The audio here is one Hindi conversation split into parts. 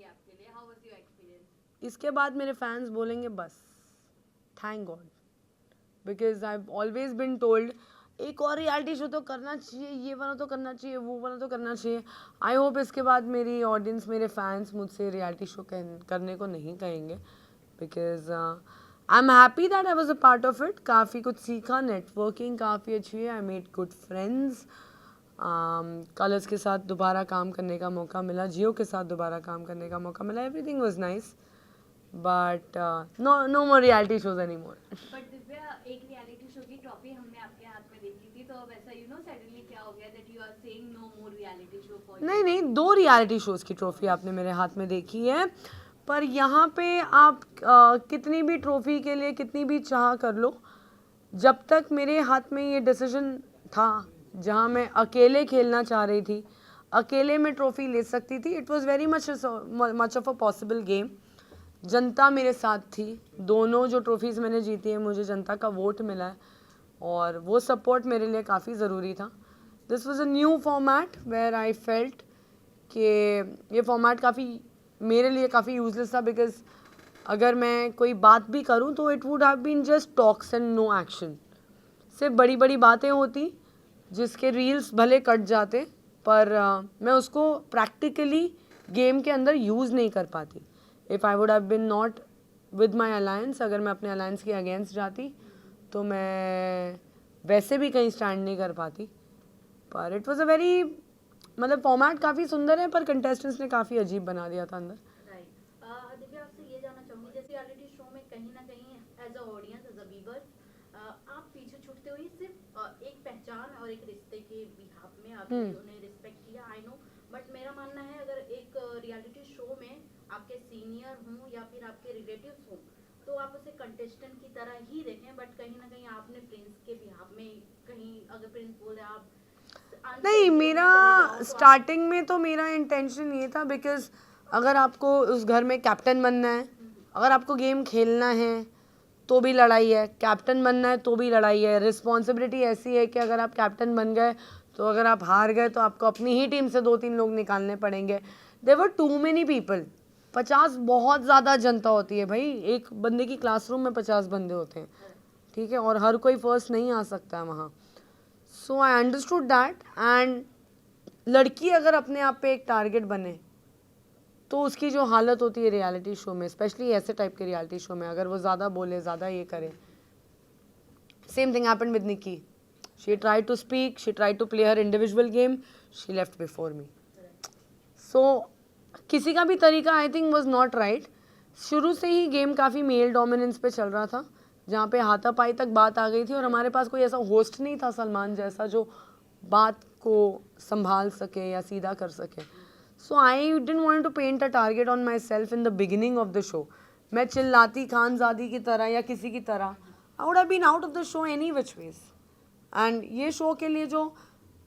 थी आपके लिए? How was your experience? इसके बाद मेरे फैंस बोलेंगे बस thank God, because I always been told एक और रियलिटी शो तो करना चाहिए, ये वाला तो करना चाहिए, वो वाला तो करना चाहिए. आई होप इसके बाद मेरी ऑडियंस, मेरे फैंस मुझसे रियलिटी शो करने को नहीं कहेंगे, because I am happy that I was a part of it. काफ़ी कुछ सीखा, नेटवर्किंग काफ़ी अच्छी है, I made good friends. Colours के साथ दोबारा काम करने का मौका मिला, जियो के साथ दोबारा काम करने का मौका मिला. Everything was nice, but no more reality shows anymore. But Divya, एक रियलिटी शो की ट्रॉफी हमने आपके हाथ में देखी थी, तो अब ऐसा सडनली क्या हो गया that you are saying no more reality show for? नहीं नहीं, 2 रियलिटी शोज़ की ट्रॉफी आपने मेरे हाथ में देखी है, पर यहाँ पे आप कितनी भी ट्रॉफी के लिए कितनी भी चाह कर लो, जब तक मेरे हाथ में ये डिसीजन था, जहाँ मैं अकेले खेलना चाह रही थी, अकेले में ट्रॉफी ले सकती थी. It was very much of a possible game. जनता मेरे साथ थी. दोनों जो ट्रॉफीज़ मैंने जीती है, मुझे जनता का वोट मिला है, और वो सपोर्ट मेरे लिए काफ़ी ज़रूरी था. This was a new format where I felt कि ये फॉर्मेट काफ़ी मेरे लिए काफ़ी यूजलेस था, बिकॉज अगर मैं कोई बात भी करूँ तो it would have been just talks and no action. सिर्फ बड़ी बड़ी बातें होती जिसके रील्स भले कट जाते, पर मैं उसको प्रैक्टिकली गेम के अंदर यूज़ नहीं कर पाती. If I would have been not with my alliance, अगर मैं अपने अलायंस के अगेंस्ट जाती तो मैं वैसे भी कहीं स्टैंड नहीं कर पाती. पर इट वॉज़ अ वेरी, मतलब फॉर्मेट काफ़ी सुंदर है, पर कंटेस्टेंट्स ने काफ़ी अजीब बना दिया था अंदर. राइट. दिव्या, आपसे ये जानना चाहूंगी, जैसे रियलिटी शो में कहीं ना कहीं as a audience, as a viewer, आप पीछे छूटते हुए सिर्फ एक पहचान और एक रिश्ते के बिहाफ में आपने उन्हें रिस्पेक्ट किया, आई नो. बट मेरा मानना है अगर एक रियलिटी शो में आपके सीनियर हों या फिर आपके रिलेटिव्स हों, तो आप उसे कंटेस्टेंट की तरह ही देखें. बट कहीं ना कहीं आपने प्रिंस के बिहाफ में, कहीं अगर प्रिंस बोले आप नहीं, मेरा स्टार्टिंग में तो मेरा इंटेंशन ये था, बिकॉज अगर आपको उस घर में कैप्टन बनना है, अगर आपको गेम खेलना है तो भी लड़ाई है, कैप्टन बनना है तो भी लड़ाई है. रिस्पॉन्सिबिलिटी ऐसी है कि अगर आप कैप्टन बन गए तो अगर आप हार गए तो आपको अपनी ही टीम से 2-3 लोग निकालने पड़ेंगे. There were too many people. 50 बहुत ज़्यादा जनता होती है भाई. एक बंदे की क्लासरूम में 50 बंदे होते हैं, ठीक है, और हर कोई फर्स्ट नहीं आ सकता है वहाँ. सो आई अंडरस्टूड दैट. एंड लड़की अगर अपने आप पे एक टारगेट बने तो उसकी जो हालत होती है रियलिटी शो में, स्पेशली ऐसे टाइप के रियलिटी शो में, अगर वो ज़्यादा बोले, ज़्यादा ये करे. Same thing happened with Nikki. She try to speak, she try to play her individual game, she left before me. So किसी का भी तरीका I think was not right. शुरू से ही गेम काफ़ी मेल डोमिनेंस पे चल रहा था, जहाँ पे हाथापाई तक बात आ गई थी, और हमारे पास कोई ऐसा होस्ट नहीं था सलमान जैसा जो बात को संभाल सके या सीधा कर सके. So I didn't want to paint a target on my self in the beginning of the show. मैं चिल्लाती खानजादी की तरह या किसी की तरह, I would have been out of the show any which ways. And ये शो के लिए जो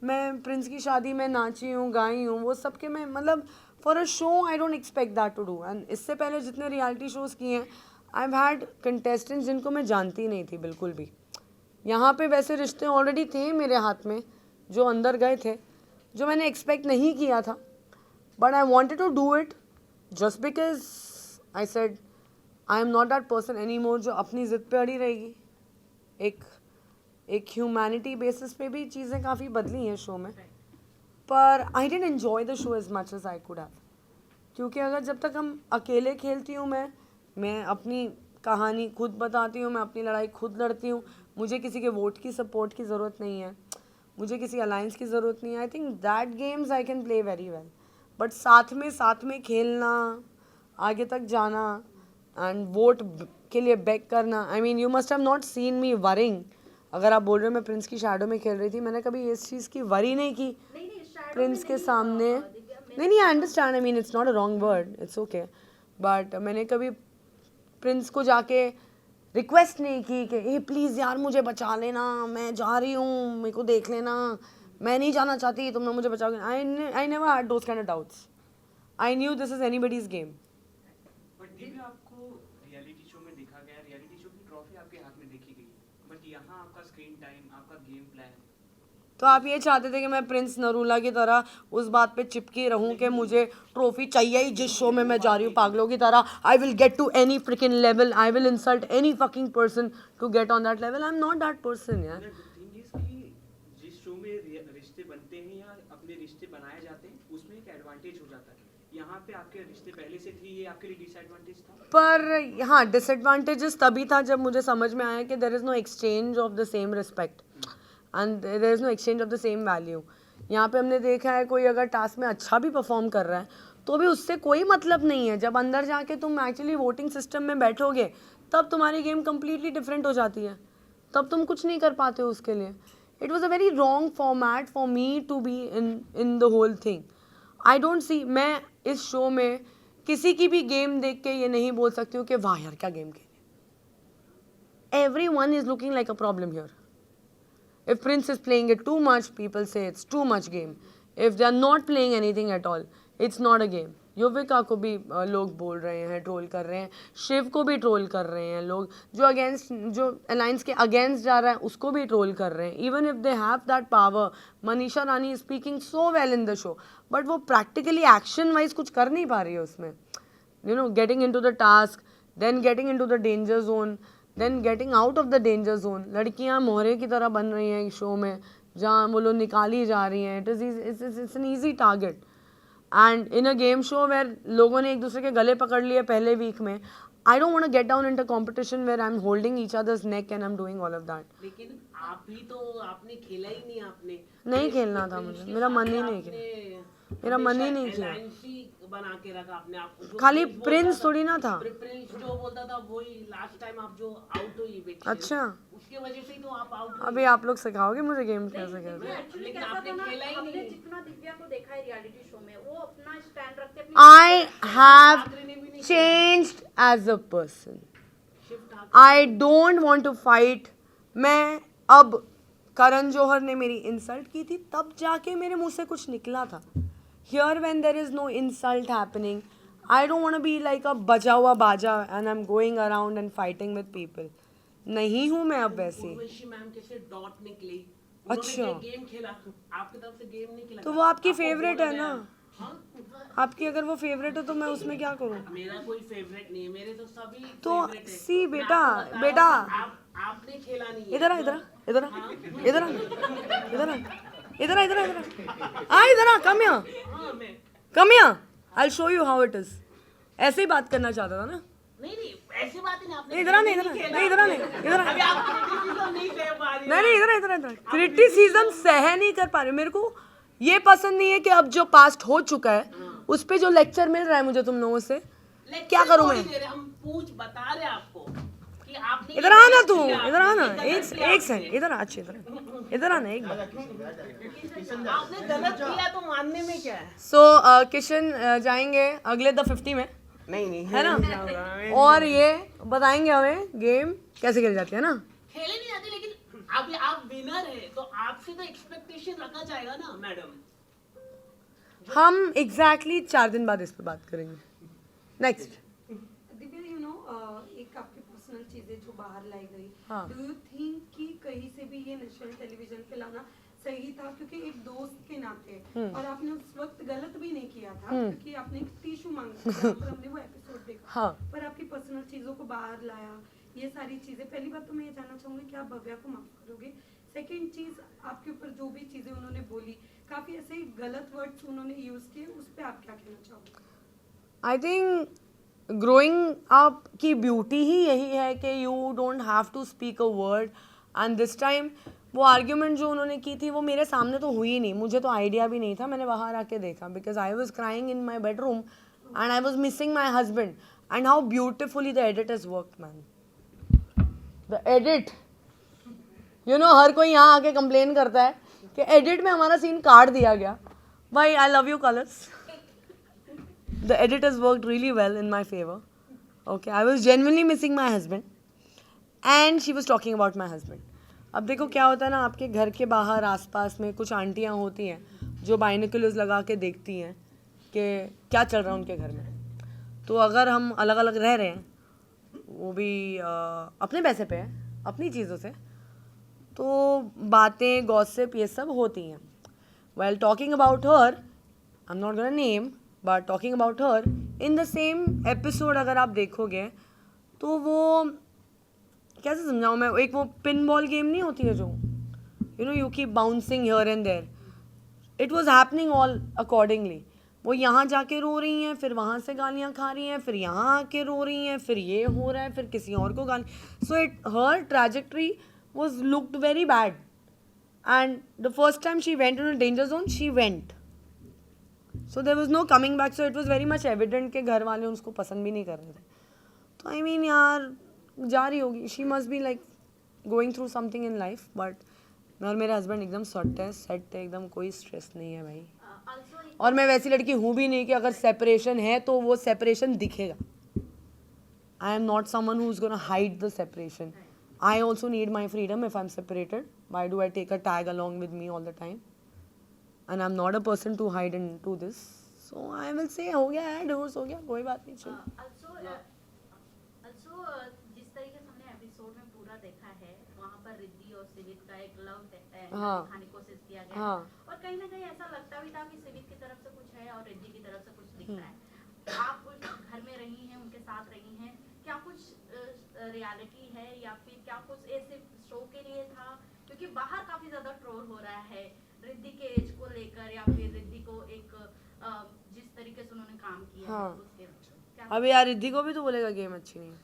मैं प्रिंस की शादी में नाची हूँ, गाई हूँ, वो सब के मैं, मतलब for a show I don't expect that to do. And इससे पहले जितने रियलिटी शोज़ किए हैं, आई हैव हैड कंटेस्टेंट्स जिनको मैं जानती नहीं थी बिल्कुल भी. यहाँ पे वैसे रिश्ते ऑलरेडी थे मेरे हाथ में जो अंदर गए थे, जो मैंने एक्सपेक्ट नहीं किया था. But I wanted to do it just because I said I am not that person any more जो अपनी ज़िद पे अड़ी रहेगी. एक ह्यूमैनिटी बेसिस पे भी चीज़ें काफ़ी बदली हैं शो में. पर I didn't enjoy the show as much as I could have, क्योंकि अगर जब तक हम अकेले खेलती हूँ, मैं अपनी कहानी खुद बताती हूँ, मैं अपनी लड़ाई खुद लड़ती हूँ, मुझे किसी के वोट की सपोर्ट की ज़रूरत नहीं है, मुझे किसी अलायंस की ज़रूरत नहीं है. I think that games I can play very well. But साथ में खेलना, आगे तक जाना एंड वोट के लिए बेग करना, I mean you must have not seen me worrying. अगर आप बोल रहे हो मैं प्रिंस की शैडो में खेल रही थी, मैंने कभी इस चीज़ की वरी नहीं की प्रिंस के सामने. नहीं, I understand, I mean it's not a wrong word, it's okay. But मैंने कभी प्रिंस को जाके रिक्वेस्ट नहीं की कि ए प्लीज़ यार मुझे बचा लेना, मैं जा रही हूँ, मेरे को देख लेना, मैं नहीं जाना चाहती, तुम मुझे बचाओगे. I never had those kind of doubts. I knew this is anybody's game. But Divya, आपको रियलिटी शो में दिखा गया, रियलिटी शो की ट्रॉफी आपके हाथ में देखी गई, बट यहाँ आपका स्क्रीन टाइम, आपका गेम प्लान तो आप ये चाहते थे कि मैं प्रिंस नरूला की तरह उस बात पे चिपकी रहूं कि मुझे ट्रॉफी चाहिए ही जिस शो में मैं जा रही हूँ पागलों की तरह. I will get to any fricking level, I will insult any fucking person to get on that level. I am not that person यार. थिंग इज कि जिस शो में रिश्ते बनते हैं या अपने रिश्ते बनाए जाते हैं उसमें एक एडवांटेज हो जाता है. यहाँ पे आपके रिश्ते पहले से थे, ये आपके लिए डिसएडवांटेज था. पर हाँ, डिसएडवांटेजेस तभी था जब मुझे समझ में आया कि there is no exchange of the same respect and there is no exchange of the same value. यहाँ पे हमने देखा है कोई अगर टास्क में अच्छा भी परफॉर्म कर रहा है तो भी उससे कोई मतलब नहीं है. जब अंदर जाके तुम एक्चुअली वोटिंग सिस्टम में बैठोगे तब तुम्हारी गेम कम्प्लीटली डिफरेंट हो जाती है. तब तुम कुछ नहीं कर पाते हो उसके लिए. It was a very wrong format for me to be in the whole thing. I don't see, मैं इस शो में किसी की भी गेम देख के ये नहीं बोल सकती हूँ कि वाह यार क्या गेम खेली. Everyone is looking like a problem here. If Prince is playing it too much, people say it's too much game. If they are not playing anything at all, it's not a game. Yuvika को भी लोग बोल रहे हैं, ट्रोल कर रहे हैं. शिव को भी ट्रोल कर रहे हैं लोग. जो अलायंस के अगेंस्ट जा रहा है उसको भी ट्रोल कर रहे हैं. Even if they have that power. Manisha Rani is speaking so well in the show, but वो प्रैक्टिकली एक्शन वाइज कुछ कर नहीं पा रही है उसमें. You know, getting into the task, then getting into the danger zone, then getting out of the danger zone. लड़कियां मोहरे की तरह बन रही हैं शो में जहाँ वो लोग निकाली जा रही हैं. It's an easy target. And in a game show where लोगों ने एक दूसरे के गले पकड़ लिए पहले वीक में. I don't want to get down into competition where I am holding each others neck and I am doing all of that. लेकिन आप भी तो आपने खेला ही नहीं. आपने नहीं खेलना था मुझे, मेरा मन ही नहीं किया. मेरा मन ही नहीं किया. बना के रखा अपने आप को. खाली प्रिंस थोड़ी ना था. प्रिंस जो बोलता था वही लास्ट टाइम आप जो आउट हुई. अच्छा, उसके वजह से ही तो आप आउट. अभी आप लोग सिखाओगे मुझे गेम कैसे खेलते हैं. एक्चुअली लेकिन कैसा आपने था ना, खेला ही हमने नहीं. जितना दिव्या को देखा है रियलिटी शो में, वो अपना स्टैंड रखते अपनी I have changed as a person. I don't want to fight. मैं अब करण जौहर ने मेरी इंसल्ट की थी तब जाके मेरे मुंह से कुछ निकला था. Here when there is no insult happening, I don't want to be like a बजा हुआ बाजा and I'm going around and fighting with people. नहीं हूँ मैं अब वैसी. उर्वशी मैम कैसे डॉट निकली. अच्छा. गेम खेला आपकी तरफ से गेम नहीं खेला. तो वो आपकी फेवरेट है ना. आपकी अगर वो फेवरेट हो तो मैं उसमें क्या करूँ. मेरा कोई फेवरेट नहीं है. मेरे तो सभी तो फेवरेट है. सी मैं बेटा आपको बता रहा बेटा हूँ, आपने खेला नहीं है. इधर आ इधर आ इधर आ इधर आ इधर आ इधर आ इधर आ इधर आ कम हियर हाँ, मैं come here. I show you how it is. ऐसे ही बात करना चाहता था ना. नहीं ऐसी बात ही नहीं. आपने इधर आ नहीं इधर आ नहीं इधर आ नहीं इधर आ अभी आप criticism नहीं सह पा रही. नहीं इधर आ इधर आ इधर. क्रिटिसिज्म सह नहीं कर पा रहे. मेरे को ये पसंद नहीं है कि अब जो पास्ट हो चुका है उस पे जो लेक्चर मिल रहा है मुझे तुम लोगों से, क्या करूं मैं. हम पूछ बता रहे आपको कि आपने इधर आ ना तू. इधर आ ना. एक सेकंड इधर आ. अच्छे इधर आ ना एक बार. आपने गलत किया तो मानने में क्या है. सो किशन जाएंगे अगले द 50 में, नहीं है ना. और ये बताएंगे हमें गेम कैसे खेली जाती है ना. खेले नहीं जाते. लेकिन अभी आप विनर है तो आपसे तो एक्सपेक्टेशन रखा जाएगा ना मैडम. हम एग्जैक्टली 4 दिन बाद इस पे बात करेंगे. नेक्स्ट. दिव्या, यू नो, एक आपकी पर्सनल चीजें जो बाहर लाई गई, हाँ. डू यू थिंक कि कहीं से भी ये नेशनल टेलीविजन पे लाना सही था? क्योंकि एक दोस्त के नाते, और आपने उस वक्त गलत भी नहीं किया था क्योंकि आपने एक टिश्यू मांगा था पर हमने वो एपिसोड देखा. हाँ. पर आपकी पर्सनल चीजों को बाहर लाया, ये सारी चीजें. पहली बात तो मैं ये जानना चाहूंगी कि आप भव्या को माफ करोगे. सेकेंड चीज, आपके ऊपर जो भी चीजें उन्होंने बोली, काफी ऐसे गलत वर्ड्स उन्होंने यूज किए, उस पर आप क्या कहना चाहोगे? आई थिंक ग्रोइंग अप की ब्यूटी ही यही है कि you don't have to speak a word. And this time वो आर्ग्यूमेंट जो उन्होंने की थी वो मेरे सामने तो हुई नहीं. मुझे तो आइडिया भी नहीं था. मैंने बाहर आके देखा because I was crying in my bedroom and I was missing my husband. And how beautifully the edit is work man. The edit, you know, हर कोई यहाँ आके कंप्लेन करता है कि एडिट में हमारा सीन काट दिया गया. भाई I love you colours. The edit has worked really well in my favor. Okay, I was genuinely missing my husband and she was talking about my husband. अब देखो क्या होता है ना, आपके घर के बाहर आसपास में कुछ आंटियाँ होती हैं जो बाइनोकुलर्स लगा के देखती हैं कि क्या चल रहा है उनके घर में. तो अगर हम अलग अलग रह रहे हैं, वो भी अपने पैसे पे है, अपनी चीज़ों से, तो बातें गॉसिप ये सब होती हैं. While talking about her, I'm not gonna name, but talking about her, in the same episode अगर आप देखोगे तो वो कैसे समझाऊँ मैं, एक वो पिन बॉल गेम नहीं होती है जो you keep bouncing here and there. It was happening all accordingly. वो यहाँ जाके रो रही हैं, फिर वहाँ से गालियाँ खा रही हैं, फिर यहाँ आके रो रही हैं, फिर ये हो रहा है, फिर किसी और को गाली. So her trajectory was looked very bad. And the first time she went into a danger zone, she went. So there was no coming back. So it was very much evident कि घर वाले उसको पसंद भी नहीं कर रहे थे. तो I mean यार जा रही होगी. She must be like going through something in life. But मैं और मेरे हस्बैंड एकदम सेट है, एकदम कोई स्ट्रेस नहीं है भाई. और मैं वैसी लड़की हूँ भी नहीं कि अगर सेपरेशन है तो वो सेपरेशन दिखेगा. I am not someone who's gonna hide the separation. I also need my freedom if I'm separated. Why do I take a tag along with me all the time? And I'm not a person to hide into this. So I will say हो गया है, divorce हो गया, कोई बात नहीं. चलो. Also, जिस तरीके से हमने एपिसोड में पूरा देखा है, वहाँ पर रिद्धि और सिवित का एक लव दिखाने की कोशिश किया गया है. और कहीं ना कहीं ऐसा लगता भी था कि सिवित की तरफ से कुछ है और रिद्धि की तरफ से कुछ दिख रहा है. आप कुछ घर में रही हैं, उनके साथ रही हैं, क्या कुछ रियलिटी है या फिर क्या कुछ ऐसे शो के लिए था? क्योंकि बाहर काफी ज्यादा ट्रोल हो रहा है रिद्धि के एज को लेकर या फिर रिद्धि को एक जिस तरीके से उन्होंने काम किया है उसके क्या? अब यार रिद्धि को भी तो बोलेगा गेम अच्छी नहीं है.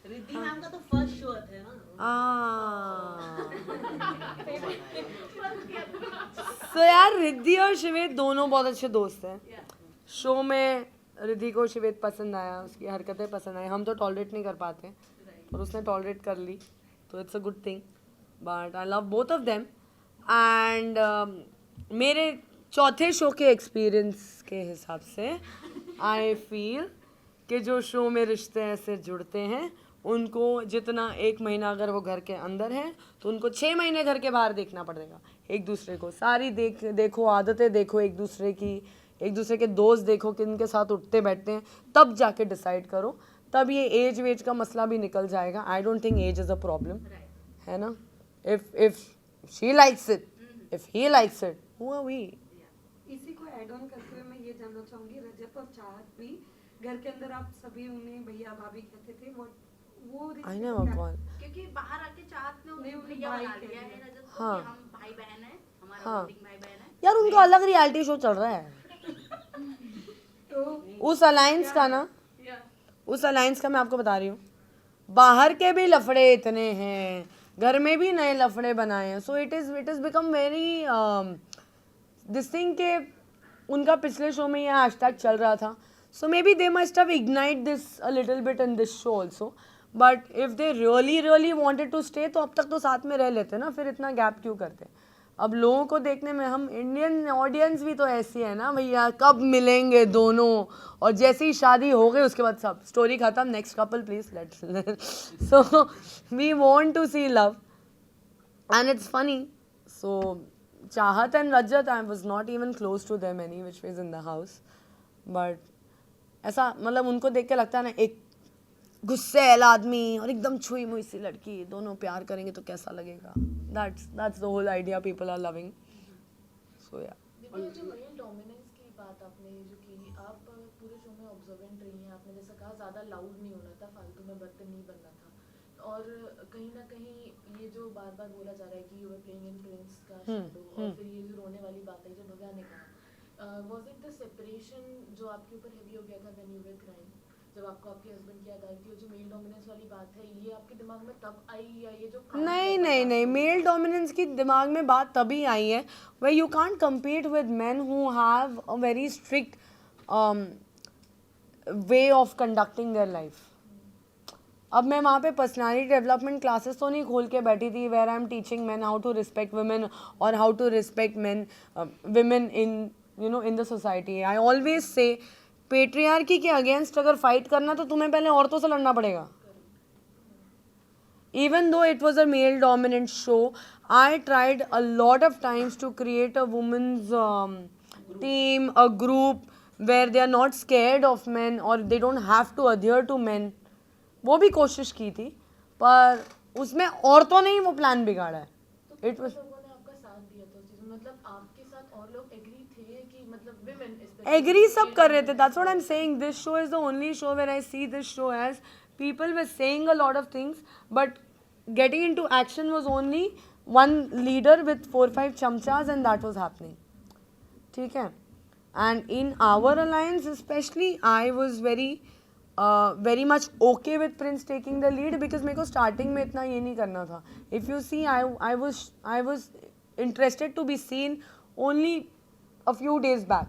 रिद्धि मैम का तो फर्स्ट शो है ना. So यार रिद्धि और शिवेत दोनों बहुत अच्छे दोस्त हैं. शो में रिद्धि को शिवेत पसंद आया, उसकी हरकतें पसंद आई. हम तो टॉलरेट नहीं कर पाते और उसने टॉलरेट कर ली, तो it's a good thing. But I love both of them. And मेरे चौथे शो के एक्सपीरियंस के हिसाब से आई फील कि जो शो में रिश्ते ऐसे जुड़ते हैं उनको जितना 1 महीना अगर वो घर के अंदर है तो उनको 6 महीने घर के बाहर देखना पड़ेगा. एक दूसरे को सारी देखो, आदतें देखो एक दूसरे की, एक दूसरे के दोस्त देखो कि इनके साथ उठते बैठते हैं, तब जाके डिसाइड करो. तब ये एज वेज का मसला भी निकल जाएगा. I don't think age is a problem, है ना. If she likes it, if he likes it, who are we. इसी को ऐड ऑन करते हुए मैं ये जानना चाहूंगी, रजत और चाहत भी घर के अंदर आप सभी उन्हें भैया भाभी कहते थे, वो आई नेवर कॉल. क्योंकि बाहर आके चाहत ने नहीं, उन्हें भैया भाई बना कहते लिया है हैं. रजत को हाँ. कि हम भाई बहन हैं, हमारा हाँ. voting भाई बहन है. यार उनका अलग रियलिटी शो चल रहा है. तो उस अलायंस का ना, उस अलायंस का मैं आपको बता रही हूँ, बाहर के भी लफड़े इतने हैं, घर में भी नए लफड़े बनाए हैं. So it is become very this thing के उनका पिछले शो में ये हैशटैग चल रहा था. So maybe they must have ignite this a little bit in this show also. But if they really wanted to stay तो अब तक तो साथ में रह लेते ना, फिर इतना गैप क्यों करते. अब लोगों को देखने में, हम इंडियन ऑडियंस भी तो ऐसी है ना भैया, कब मिलेंगे दोनों, और जैसे ही शादी हो गई उसके बाद सब स्टोरी खत्म, next couple please let's. So we want to see love and it's funny. So Chahat and Rajat, I was not even close to them any which ways in the house. But ऐसा मतलब उनको देख के लगता है ना, एक गुस्सैल आदमी और एकदम छुई मुई सी लड़की, दोनों प्यार करेंगे तो कैसा लगेगा. that's the whole idea people are loving. So yeah. देखिए जो मेल डोमिनेंस की बात आपने जो की, आप पूरे शो में ऑब्जर्वेंट रही हैं. आपने जैसा कहा ज़्यादा लाउड नहीं होना था, फालतू में बर्तन नहीं बनना था. और कहीं ना कहीं ये जो बार बार बोला जा रहा है कि you are playing in Prince का शैडो, और फिर ये जो रोने वाली बात है जो भव्या ने कहा, वाज इट द सेपरेशन जो आपके ऊपर हेवी हो गया था व्हेन यू वर क्राइंग, जब आपको आपके हस्बैंड की याद आई थी? जो मेल डोमिनेंस वाली बात है, ये आपके दिमाग में तब आई या ये जो नहीं, मेल डोमिनेंस की दिमाग में बात तभी आई है where you can't compete with men who have a very strict way of conducting their life. अब मैं वहाँ पे पर्सनालिटी डेवलपमेंट क्लासेस तो नहीं खोल के बैठी थी where I am teaching men how to respect women or how to respect men, women in the society. I always say patriarchy के अगेंस्ट अगर फाइट करना तो तुम्हें पहले औरतों से लड़ना पड़ेगा. Even though it was a male dominant show, I tried a lot of times to create a women's team, a group where they are not scared of men or they don't have to adhere to men. वो भी कोशिश की थी, पर उसमें औरतों ने ही वो प्लान बिगाड़ा है. तो It कितने was लोगों ने आपका साथ दिया था उस चीज में, मतलब आपके साथ और लोग एग्री थे कि मतलब विमेन agree सब कर रहे थे. That's what I'm saying. This show is the only show where I see this show as people were saying a lot of things, but getting into action was only one leader with 4-5 chamchas, and that was happening. ठीक है. And in our alliance especially, I was very much okay with Prince taking the lead because मेरे को starting में इतना ये नहीं करना था. If you see, I was interested to be seen only a few days back.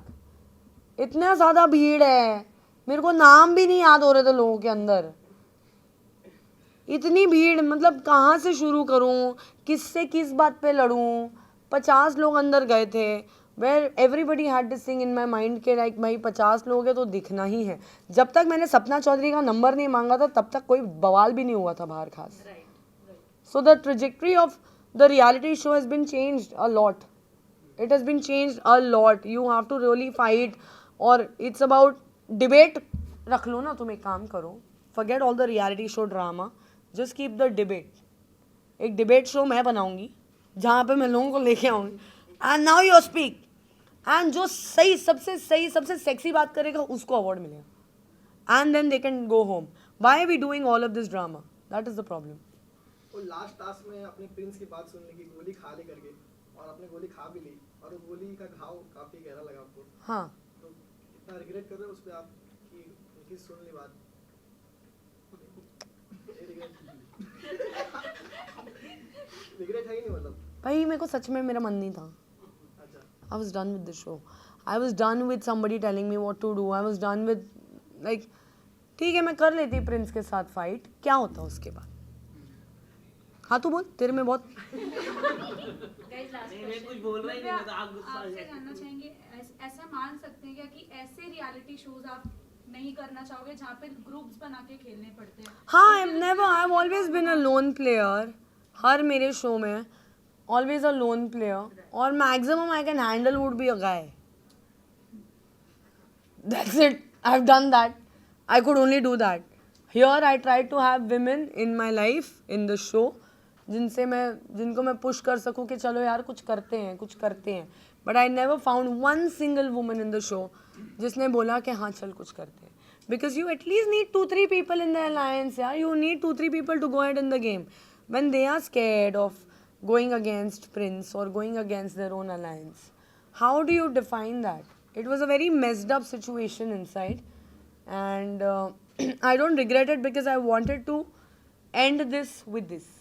इतना ज़्यादा भीड़ है, मेरे को नाम भी नहीं याद हो रहे थे लोगों के अंदर. इतनी भीड़, मतलब कहाँ से शुरू करूँ, किससे किस बात पे लड़ूँ. 50 लोग अंदर गए थे. Where everybody had this thing in my mind के लाइक भाई 50 लोग हैं तो दिखना ही है. जब तक मैंने सपना चौधरी का नंबर नहीं मांगा था तब तक कोई बवाल भी नहीं हुआ था बाहर खास. So the trajectory of the reality show has been changed a lot. It has been changed a lot. You have to really fight, or it's about debate. रख लो ना, तुम एक काम करो. Forget all the reality show drama. Just keep the debate. एक debate show मैं बनाऊंगी जहाँ पे मैं लोगों को लेके आऊंगी. And now you speak. And जो सही सबसे sexy बात करेगा उसको award मिलेगा. And then they can go home. Why are we doing all of this drama? That is the problem. वो लास्ट टास्क में अपने प्रिंस की बात सुनने की, गोली खा ले करके, और आपने गोली खा भी ली और वो गोली का घाव काफी गहरा लगा आपको. हाँ. तो इतना रिग्रेट कर रहे हो उस पे आप कि उनकी सुन ली बात? रिग्रेट है ही नहीं मतलब? भाई मेरे को सच में मेरा मन नहीं था. I was done with the show. I was done with somebody telling me what to do. I was done with like ठीक है मैं कर लेती प्रिंस के साथ फाइट, क्या होता उसके बाद. हाँ तू बोल, तेरे में बहुत मैं कुछ बोल रहा ही नहीं, मैं तो आप गुस्सा हो आपसे जाए. जानना चाहेंगे ऐसा मान सकते हैं क्या कि ऐसे रियलिटी शोज आप नहीं करना चाहोगे जहाँ पे ग्रुप्स बना के खेलने पड़ते हैं? हाँ. I've always been a lone player. हर मेरे शो में always a lone player, और maximum I can handle would be a guy. That's it. I've done that. I could only do that. Here I tried to have women in my life in the show जिनको मैं push कर सकूँ कि चलो यार कुछ करते हैं. But I never found one single woman in the show जिसने बोला कि हाँ चल कुछ करते हैं. Because you at least need 2-3 people in the alliance. Yeah? You need 2-3 people to go ahead in the game. When they are scared of going against Prince or going against their own alliance, how do you define that? It was a very messed up situation inside, and I don't regret it because I wanted to end this with this.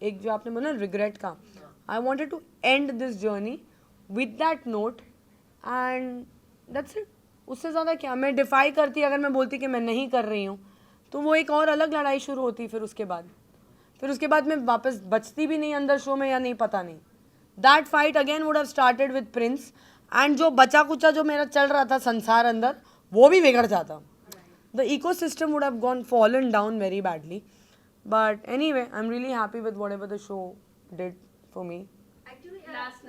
एक जो आपने बोला regret का, I wanted to end this journey with that note, and that's it. उससे ज़्यादा क्या मैं डिफाई करती, अगर मैं बोलती कि मैं नहीं कर रही हूँ तो वो एक और अलग लड़ाई शुरू होती. फिर उसके बाद मैं वापस बचती भी नहीं अंदर शो में या नहीं, पता नहीं. That fight again would have started with Prince, and जो बचा कुचा जो मेरा चल रहा था संसार अंदर वो भी बिगड़ जाता. The ecosystem would have gone fallen down very badly. But anyway I am really happy with whatever the show did for me.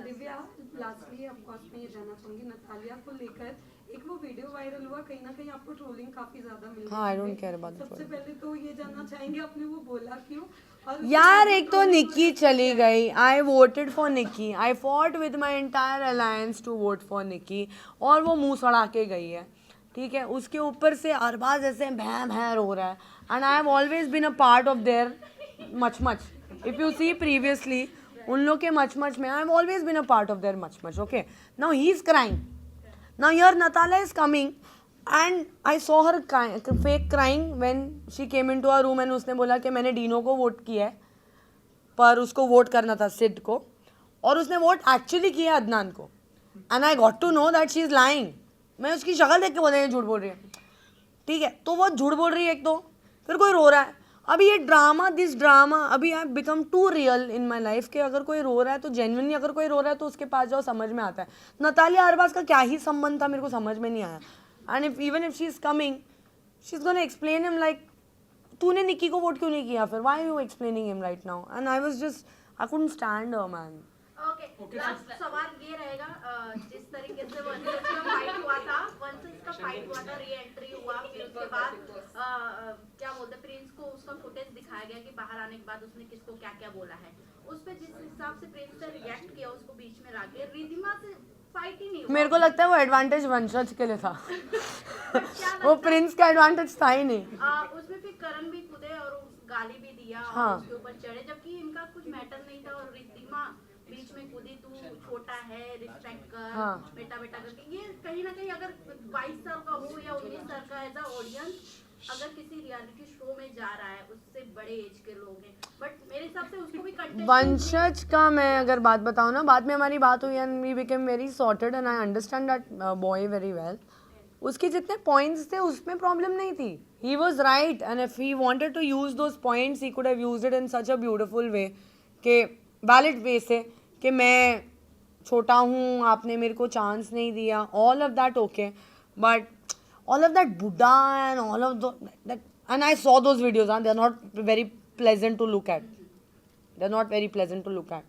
Divya, lastly of course मैं ये जानना चाहूंगी नतालिया को लेकर, एक वो वीडियो वायरल हुआ, कहीं ना कहीं आपको ट्रोलिंग काफी ज्यादा मिल रही है. हाँ, I don't care about the सबसे trolling. पहले तो ये जानना चाहेंगे आपने वो बोला क्यों? और यार एक तो निक्की चली गई. I voted for Nikki. I fought with my entire alliance to vote for Nikki, और वो मुंह सड़ा के गई है. ठीक है, उसके ऊपर से अरबाज ऐसे भैं भैं रो रहा है. And I have always been a part of their match. If you see previously उन लोग के मच में I have always been a part of their match. Okay, now he is crying. Now here Natala is coming, and I saw her fake crying when she came into our room, and उसने बोला कि मैंने डीनो को वोट किया है, पर उसको वोट करना था सिड को, और उसने वोट एक्चुअली किया अदनान को. And I got to know that she is lying. मैं उसकी शक्ल देख के बोला ये झूठ बोल रही है. ठीक है, तो वो झूठ बोल रही है एक तो, फिर कोई रो रहा है. अभी ये दिस ड्रामा अभी I become too real in my life कि अगर कोई रो रहा है तो जेन्युइनली अगर कोई रो रहा है तो उसके पास जाओ, समझ में आता है. नतालिया अरबाज का क्या ही संबंध था, मेरे को समझ में नहीं आया. And even if she is coming, she is gonna explain him like तूने निक्की को वोट क्यों नहीं किया, फिर why you explaining him right now. And I was just I couldn't stand her man. Okay, last सवाल ये रहेगा, जिस तरीके से वर्सेस का फाइट हुआ था, री एंट्री हुआ, फिर उसके बाद क्या बोलते प्रिंस को उसका फुटेज दिखाया गया कि बाहर आने के बाद उसने किसको क्या क्या बोला है, उस पे जिस हिसाब से प्रिंस ने रिएक्ट किया उसको बीच में रख के, रिद्धिमा से फाइट ही नहीं हुआ। मेरे को लगता है वो एडवांटेज वंशज के लिए था But क्या वो लगता है, प्रिंस का एडवांटेज था ही नहीं। उसमें फिर करण भी कूदे और गाली भी दिया हाँ। और उसके ऊपर चढ़े, जबकि इनका कुछ मैटर नहीं था, और रिद्धिमा बीच में कूदी, तू छोटा है रिस्पेक्ट कर, हाँ। बेटा बेटा करके। ये कहीं ना कहीं अगर 22 साल का हो या 19 साल का, एज अ ऑडियंस अगर किसी रियलिटी शो में जा रहा है, उससे बड़े एज के लोग हैं, बट मेरे हिसाब से उसको भी कंटेस्टेंट वंशज का मैं अगर बात बताऊँ ना, बाद में हमारी बात हुई and we became very sorted and I understand that boy very well. उसके जितने पॉइंट्स थे उसमें प्रॉब्लम नहीं थी, he was right, and if he wanted to use those points he could have used it in such a beautiful way, के वैलिड वे से, कि मैं छोटा हूँ, आपने मेरे को चांस नहीं दिया, all of that okay, but all of that Buddha and all of that, and I saw those videos, and they're not very pleasant to look at. They're not very pleasant to look at.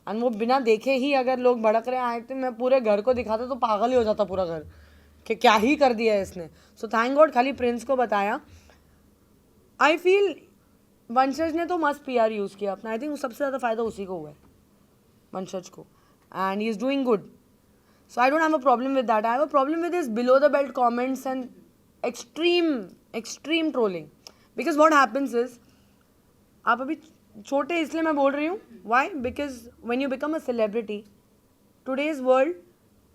And वो बिना देखे ही अगर लोग भड़क रहे आए थे, मैं पूरे घर को दिखाता तो पागल ही हो जाता पूरा घर कि क्या ही कर दिया है इसने। सो थैंक गॉड खाली प्रिंस को बताया। आई फील वंशज ने तो मस्त PR यूज़ किया अपना, आई थिंक सबसे ज़्यादा फ़ायदा उसी को हुआ है, वंशज को, and he is doing good. So I don't have a problem with that. I have a problem with his below the belt comments and extreme trolling. Because what happens is, आप अभी छोटे इसलिए मैं बोल रही हूँ, why? Because when you become a celebrity, today's world,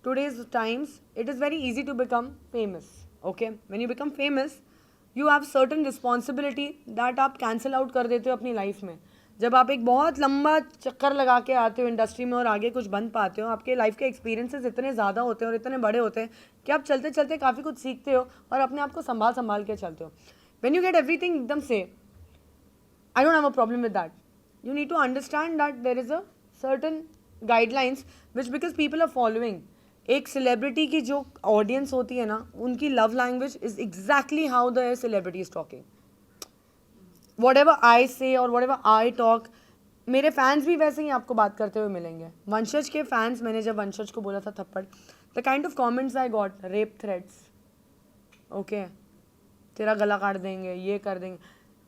today's times, it is very easy to become famous. Okay? When you become famous, you have certain responsibility that आप cancel out कर देते हो अपनी life में। जब आप एक बहुत लंबा चक्कर लगा के आते हो इंडस्ट्री में और आगे कुछ बन पाते हो, आपके लाइफ के एक्सपीरियंसेस इतने ज़्यादा होते हैं और इतने बड़े होते हैं कि आप चलते चलते काफ़ी कुछ सीखते हो और अपने आप को संभाल के चलते हो। व्हेन यू गेट एवरीथिंग एकदम से, I don't have a problem with that. You need to understand that there is a certain guidelines which because people are following. एक सेलिब्रिटी की जो ऑडियंस होती है ना, उनकी love language is exactly how the celebrity is talking. whatever I say or whatever I talk, मेरे फैंस भी वैसे ही आपको बात करते हुए मिलेंगे। वंशज के फैंस, मैंने जब वंशज को बोला था थप्पड़, the kind of comments I got, rape threats, okay, तेरा गला काट देंगे, ये कर देंगे,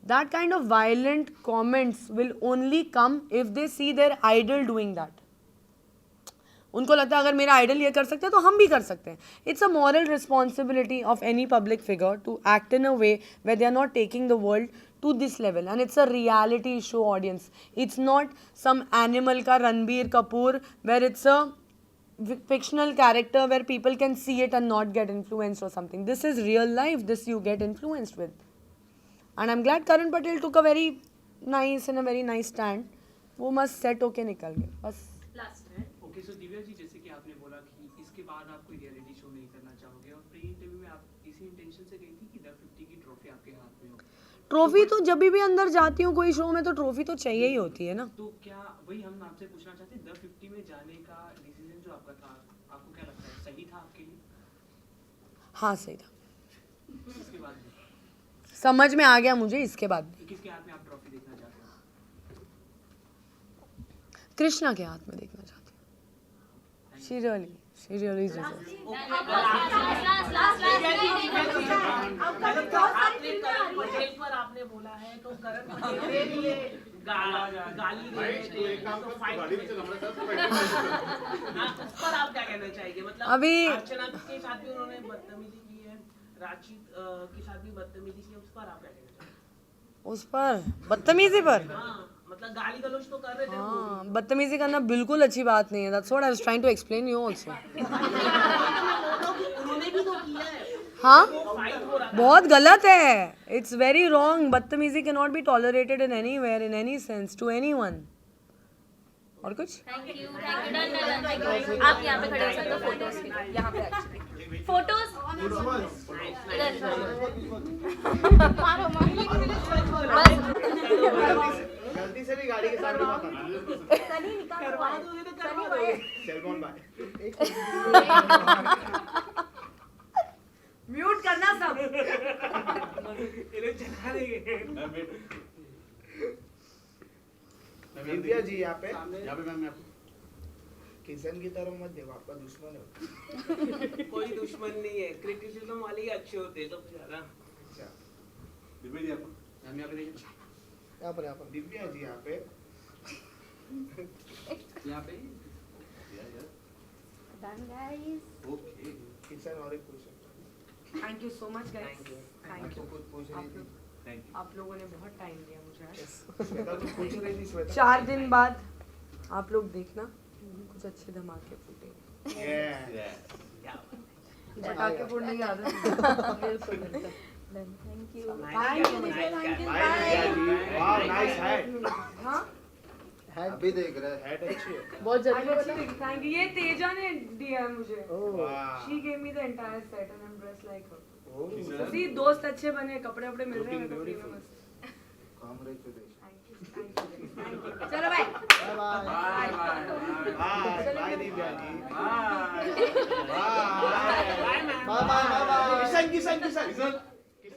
that kind of violent comments will only come if they see their idol doing that. उनको लगता है अगर मेरा आइडल ये कर सकते हैं तो हम भी कर सकते हैं। It's a moral responsibility of any public figure to act in a way where they are not taking the world to this level, and it's a reality show audience. It's not some animal ka Ranbir Kapoor where it's a fictional character where people can see it and not get influenced or something. This is real life. This you get influenced with, and I'm glad Karan Patel took a very nice stand. वो must set होके निकल गए बस। लास्ट है। ओके, सो दिव्या जी, जैसे कि आपने बोला कि इसके बाद आप कोई रियलिटी शो नहीं करना चाहोगे, और प्री इंटरव्यू में आप इसी इंटेंशन से गई थी कि द 50 की ट्रॉफी आपके हाथ में हो। ट्रॉफी तो जब भी अंदर जाती हूँ कोई शो में तो ट्रॉफी तो चाहिए ही होती है ना। तो क्या वही हम आपसे पूछना चाहते हैं, द 50 में जाने का डिसीजन जो आपका था, आपको क्या लगता है सही था आपके लिए? हाँ सही था, इसके बाद भी? समझ में आ गया मुझे। इसके बाद भी किसके हाथ में आप ट्रॉफी देखना चाहते हो? कृष्णा के हाथ में देखना चाहती हूँ। शी रियली पटेल पर आपने बोला है तो करण पटेल के लिए गाली दे रहे थे, तो फाइट उस पर आप क्या कहना चाहेंगे? मतलब अभी- अर्चना के साथ भी उन्होंने बदतमीजी की है, राशिद के साथ भी बदतमीजी की है, उस पर आप क्या कहना चाहेंगे? उस पर बदतमीजी पर, हाँ, मतलब गाली गलौज तो कर रहे थे वो भी। हाँ बदतमीजी करना बिल्कुल अच्छी बात नहीं है। That's what I was trying to explain you also. उन्होंने भी तो किया है, हाँ फाइट हो रहा था। बहुत गलत है, इट्स वेरी रॉन्ग। बदतमीजी can not be tolerated in anywhere in any sense to anyone. और कुछ थैंक यू डन। आप यहाँ पे खड़े हो सकते हो फोटोज के लिए, यहाँ पे एक्चुअली फोटोज गलती से भी गाड़ी के सामने मत आना। सनी निकाल करवा दोगे तो करवा दो। Cellphone bye. म्यूट करना सब। ये लोग चला देंगे। दिव्या जी यहाँ पे मैम आपको किशन की तरफ मत देखो, आपका दुश्मन है। कोई दुश्मन नहीं है, क्रिटिसिज्म वाले ही अच्छे होते हैं सबसे ज्यादा। अच्छा दिव्या जी आपको मैम यहाँ पे देखिए। यहाँ पर दिव्या जी यहाँ पे यहाँ पे Done, guys. ओके किचन और एक question thank you so much guys thank you कुछ पूछ रही थी थैंक यू। आप लोगों ने बहुत टाइम दिया मुझे आज। श्वेता कुछ पूछ रही थी श्वेता 4 दिन बाद आप लोग देखना कुछ अच्छे धमाके फूटे पटाखे फोड़ने की आदत है। बिल्कुल बिल्कुल thank you thank you wow nice hat हाँ अभी देख रहे हैं हैट अच्छी है बहुत जल्दी थैंक यू ये तेजा ने दिया है मुझे वाह she gave me the entire set and I am dressed like her oh see दोस्त अच्छे बने कपड़े वपड़े मिल रहे हैं Looking तो फ्री में beautiful. मस्त कांग्रेचुलेशन थैंक यू चलो bye bye bye bye bye Divya ji bye bye bye bye Kishan